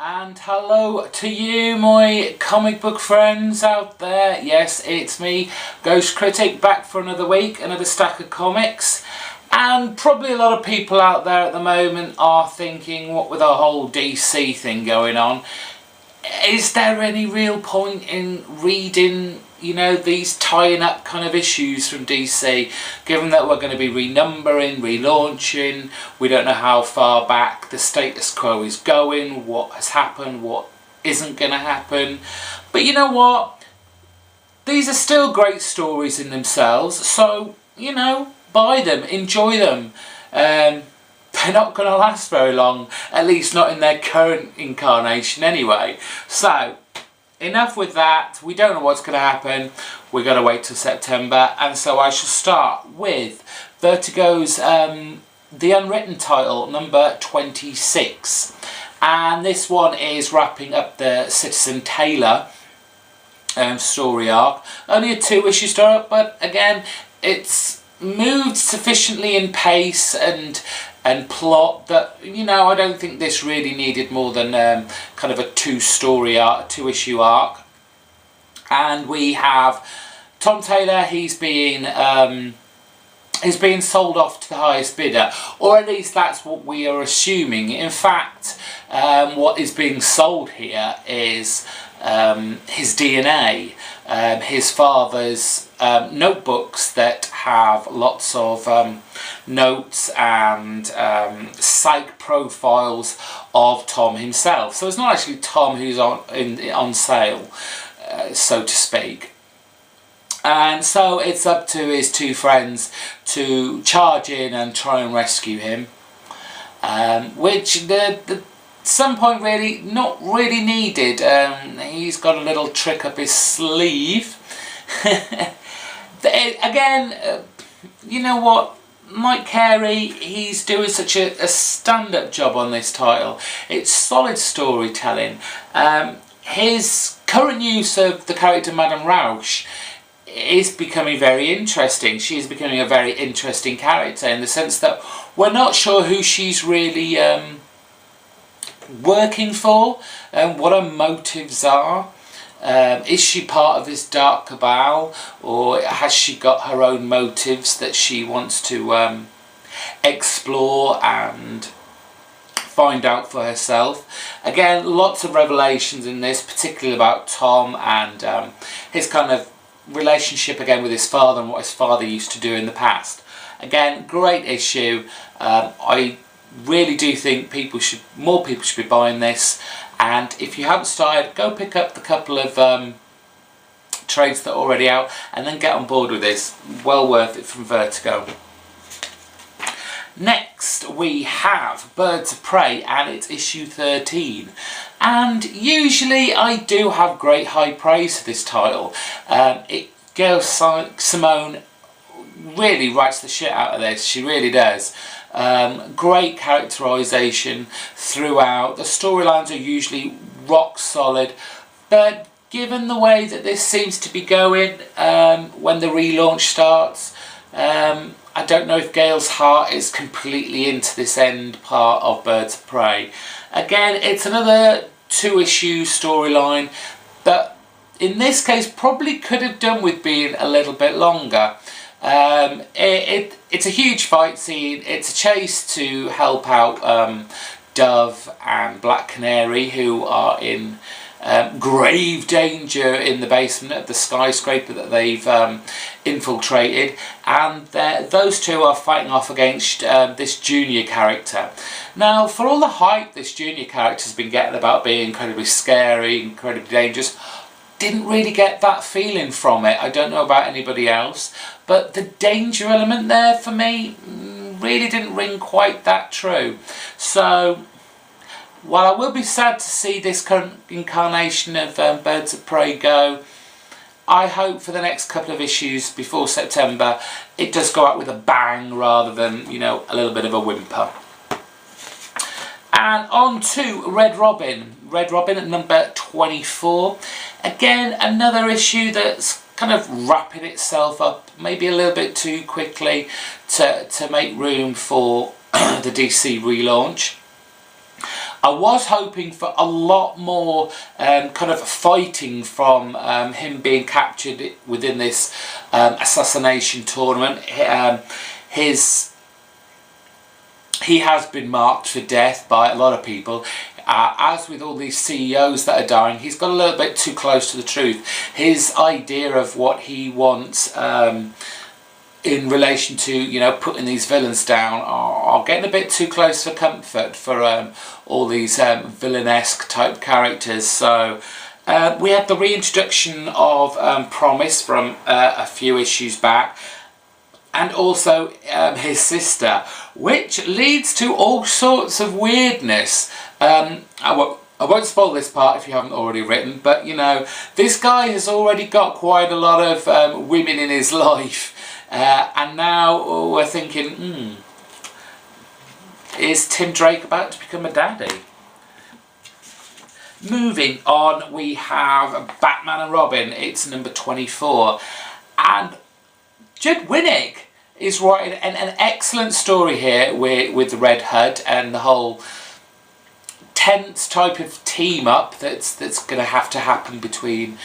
And hello to you, my comic book friends out there. Yes, it's me, Ghost Critic, back for another week, another stack of comics. And probably a lot of people out there at the moment are thinking, what with the whole DC thing going on, is there any real point in reading, you know, these tying up kind of issues from DC, given that we're going to be renumbering, relaunching, we don't know how far back the status quo is going, what has happened, what isn't going to happen. But you know what? These are still great stories in themselves, so, you know, buy them, enjoy them. They're not going to last very long, at least not in their current incarnation anyway. So, enough with that. We don't know what's going to happen. We've got to wait till September. And so I shall start with Vertigo's The Unwritten title, number 26. And this one is wrapping up the Citizen Taylor story arc. Only a 2-issue story, but again, it's moved sufficiently in pace and plot that, you know, I don't think this really needed more than kind of a 2-issue arc. And we have Tom Taylor. He's being sold off to the highest bidder, or at least that's what we are assuming. In fact, what is being sold here is his DNA, his father's notebooks that have lots of notes and psych profiles of Tom himself. So it's not actually Tom who's on sale, so to speak. And so it's up to his two friends to charge in and try and rescue him, which at some point really not really needed. He's got a little trick up his sleeve. Again, you know what, Mike Carey, he's doing such a stand-up job on this title. It's solid storytelling. His current use of the character Madame Roush is becoming very interesting. She is becoming a very interesting character in the sense that we're not sure who she's really working for and what her motives are. Is she part of this dark cabal, or has she got her own motives that she wants to explore and find out for herself? Again, lots of revelations in this, particularly about Tom and his kind of relationship again with his father and what his father used to do in the past. Again, great issue. I really do think more people should be buying this, and if you haven't started, go pick up the couple of trades that are already out and then get on board with this. Well worth it from Vertigo. Next we have Birds of Prey, and it's issue 13. And usually I do have great high praise for this title. Gail Simone really writes the shit out of this, she really does. Great characterisation throughout. The storylines are usually rock solid, but given the way that this seems to be going when the relaunch starts, I don't know if Gail's heart is completely into this end part of Birds of Prey. Again, it's another 2-issue storyline that in this case probably could have done with being a little bit longer. It's a huge fight scene. It's a chase to help out Dove and Black Canary, who are in grave danger in the basement of the skyscraper that they've infiltrated, and those two are fighting off against this junior character. Now, for all the hype this junior character has been getting about being incredibly scary, incredibly dangerous, didn't really get that feeling from it. I don't know about anybody else, but the danger element there for me really didn't ring quite that true. So while I will be sad to see this current incarnation of Birds of Prey go, I hope for the next couple of issues before September it does go out with a bang rather than, you know, a little bit of a whimper. And on to Red Robin. Red Robin at number 24. Again, another issue that's kind of wrapping itself up maybe a little bit too quickly to make room for the DC relaunch. I was hoping for a lot more kind of fighting from him being captured within this assassination tournament. He has been marked for death by a lot of people. As with all these CEOs that are dying, he's got a little bit too close to the truth. His idea of what he wants in relation to, you know, putting these villains down are getting a bit too close for comfort for all these villainesque type characters. So we had the reintroduction of Promise from a few issues back, and also his sister, which leads to all sorts of weirdness. I won't spoil this part if you haven't already written, but you know, this guy has already got quite a lot of women in his life, and now we're thinking, is Tim Drake about to become a daddy? Moving on, we have Batman and Robin. It's number 24, and Judd Winnick is writing an excellent story here with the Red Hood and the whole tense type of team up that's going to have to happen between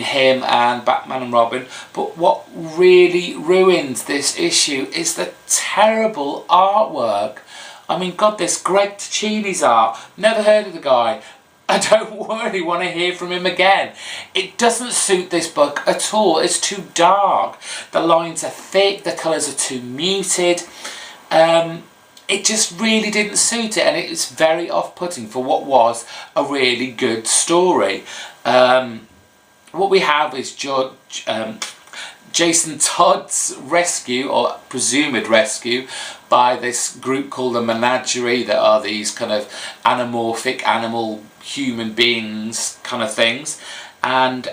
him and Batman and Robin. But what really ruins this issue is the terrible artwork. I mean, God, this Greg Ticini's art. Never heard of the guy. I don't really want to hear from him again. It doesn't suit this book at all. It's too dark. The lines are thick. The colours are too muted. It just really didn't suit it, and it's very off-putting for what was a really good story. What we have is Jason Todd's rescue, or presumed rescue, by this group called the Menagerie, that are these kind of anamorphic animal human beings kind of things, and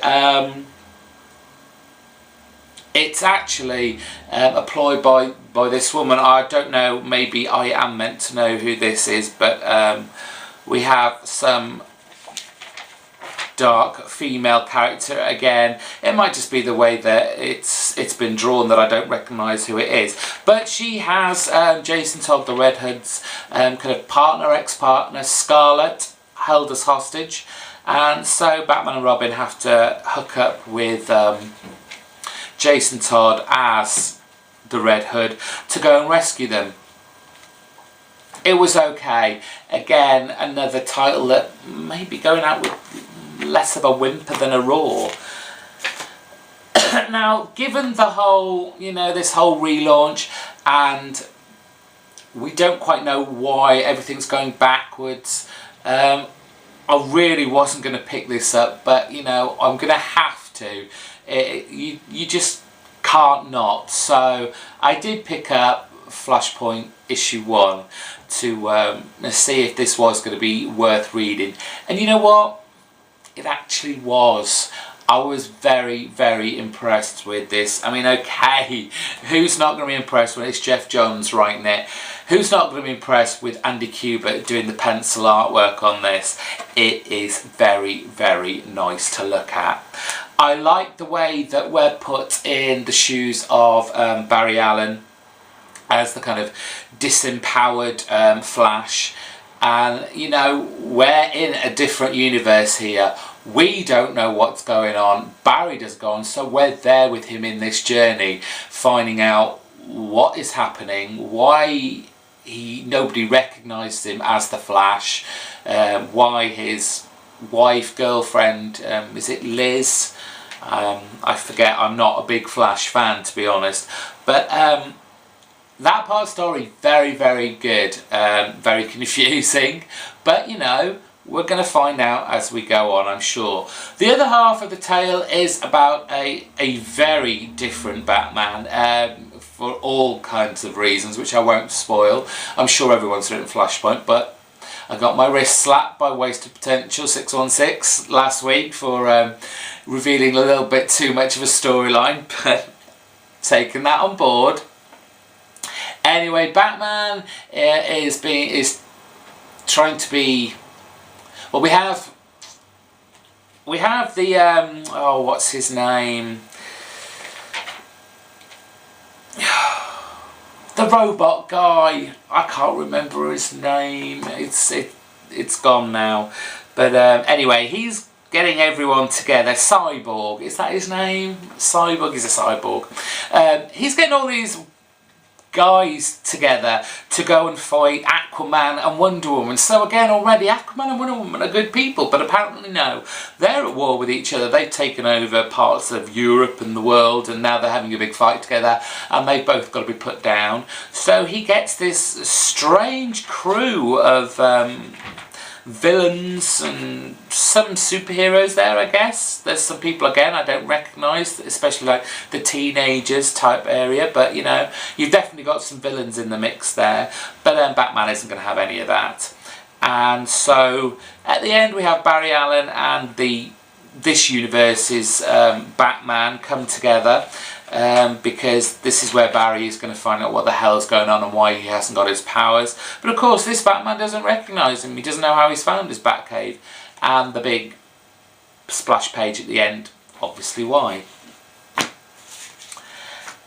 it's actually employed by this woman. I don't know, maybe I am meant to know who this is, but we have some dark female character again. It might just be the way that it's been drawn that I don't recognise who it is, but she has Jason Todd the Red Hood's kind of ex-partner Scarlet held as hostage, and so Batman and Robin have to hook up with Jason Todd as the Red Hood to go and rescue them. It was okay. Again, another title that may be going out with less of a whimper than a roar. Now, given the whole, you know, this whole relaunch, and we don't quite know why everything's going backwards, I really wasn't going to pick this up, but you know, I'm going to have to. You just can't not. So I did pick up Flashpoint issue 1 to see if this was going to be worth reading, and you know what, it actually was. I was very, very impressed with this. I mean, okay, who's not going to be impressed when it's Jeff Johns writing it? Who's not going to be impressed with Andy Kubert doing the pencil artwork on this? It is very, very nice to look at. I like the way that we're put in the shoes of Barry Allen as the kind of disempowered Flash. And, you know, we're in a different universe here. We don't know what's going on. Barry does go on, so we're there with him in this journey, finding out what is happening, why nobody recognised him as the Flash, why his wife, girlfriend, is it Liz? I forget, I'm not a big Flash fan, to be honest. But that part of the story, very, very good, very confusing, but you know, we're going to find out as we go on, I'm sure. The other half of the tale is about a very different Batman, for all kinds of reasons, which I won't spoil. I'm sure everyone's written Flashpoint, but I got my wrist slapped by Wasted Potential 616 last week for revealing a little bit too much of a storyline, but taking that on board. Anyway, Batman is trying to be. Well, we have the oh, what's his name? The robot guy. I can't remember his name. it's gone now. But anyway, he's getting everyone together. Cyborg, is that his name? Cyborg is a cyborg. He's getting all these guys together to go and fight Aquaman and Wonder Woman. So again, already Aquaman and Wonder Woman are good people, but apparently no, they're at war with each other. They've taken over parts of Europe and the world, and now they're having a big fight together, and they've both got to be put down. So he gets this strange crew of villains and some superheroes there, I guess. There's some people again I don't recognise, especially like the teenagers type area, but you know, you've definitely got some villains in the mix there. But Batman isn't going to have any of that. And so at the end we have Barry Allen and this universe's Batman come together. Because this is where Barry is going to find out what the hell's going on and why he hasn't got his powers. But of course this Batman doesn't recognise him. He doesn't know how he's found his Batcave. And the big splash page at the end, obviously why.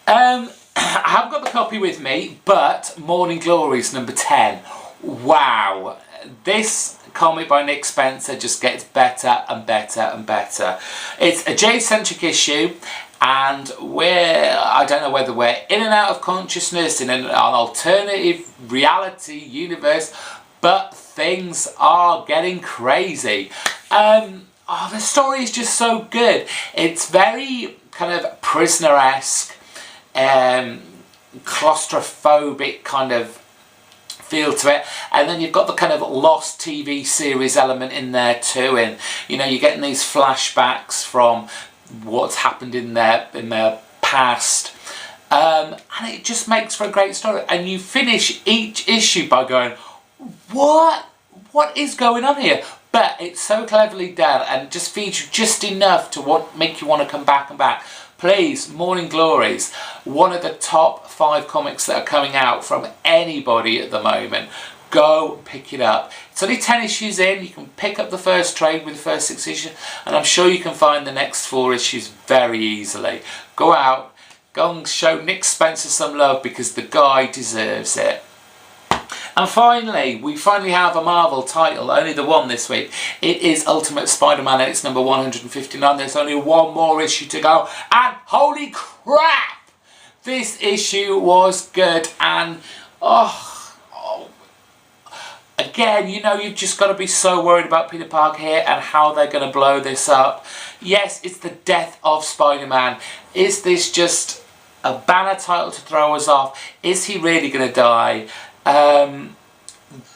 I haven't got the copy with me, but Morning Glories number 10. Wow. This comic by Nick Spencer just gets better and better and better. It's a J-centric issue. And I don't know whether we're in and out of consciousness in an alternative reality universe, but things are getting crazy. The story is just so good. It's very kind of prisoner-esque, claustrophobic kind of feel to it, and then you've got the kind of Lost TV series element in there too, and you know, you're getting these flashbacks from what's happened in their past, and it just makes for a great story. And you finish each issue by going, what is going on here? But it's so cleverly done and just feeds you just enough to make you want to come back and back. Please, Morning Glories, one of the top 5 comics that are coming out from anybody at the moment. Go pick it up. It's only 10 issues in. You can pick up the first trade with the first 6 issues, and I'm sure you can find the next 4 issues very easily. Go out, go and show Nick Spencer some love, because the guy deserves it. And finally, we finally have a Marvel title, only the one this week. It is Ultimate Spider-Man, and it's number 159. There's only one more issue to go, and holy crap! This issue was good, and again, you know, you've just got to be so worried about Peter Parker here and how they're going to blow this up. Yes, it's the death of Spider-Man. Is this just a banner title to throw us off? Is he really going to die?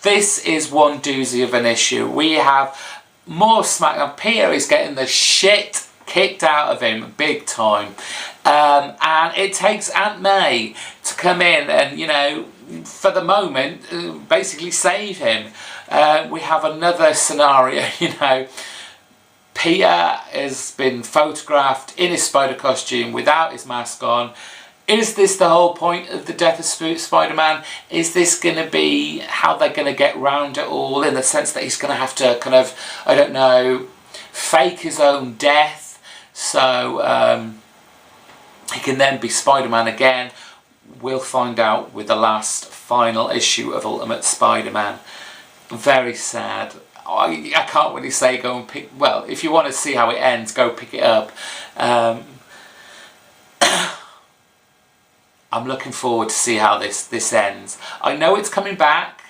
This is one doozy of an issue. We have more SmackDown. Peter is getting the shit kicked out of him big time. And it takes Aunt May to come in and, you know, for the moment, basically save him. We have another scenario, you know. Peter has been photographed in his spider costume without his mask on. Is this the whole point of the death of Spider-Man? Is this going to be how they're going to get round it all, in the sense that he's going to have to kind of, I don't know, fake his own death so he can then be Spider-Man again? We'll find out with the last final issue of Ultimate Spider-Man. Very sad. I can't really say go and pick... Well, if you want to see how it ends, go pick it up. I'm looking forward to see how this ends. I know it's coming back,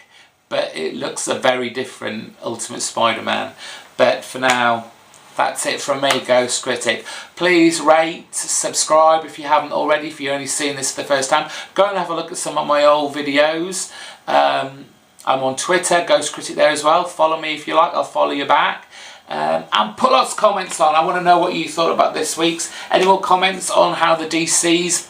but it looks a very different Ultimate Spider-Man. But for now, that's it from me, Ghost Critic. Please rate, subscribe if you haven't already, if you've only seen this for the first time. Go and have a look at some of my old videos. I'm on Twitter, Ghost Critic there as well. Follow me if you like, I'll follow you back. And put lots of comments on. I want to know what you thought about this week's. Any more comments on how the DC's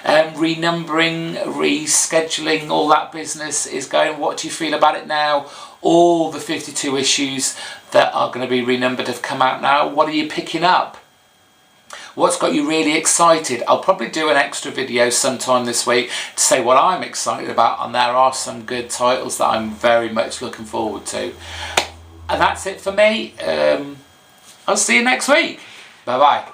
renumbering, rescheduling, all that business is going? What do you feel about it now? All the 52 issues that are going to be renumbered have come out now. What are you picking up? What's got you really excited? I'll probably do an extra video sometime this week to say what I'm excited about, and there are some good titles that I'm very much looking forward to. And that's it for me. I'll see you next week. Bye bye.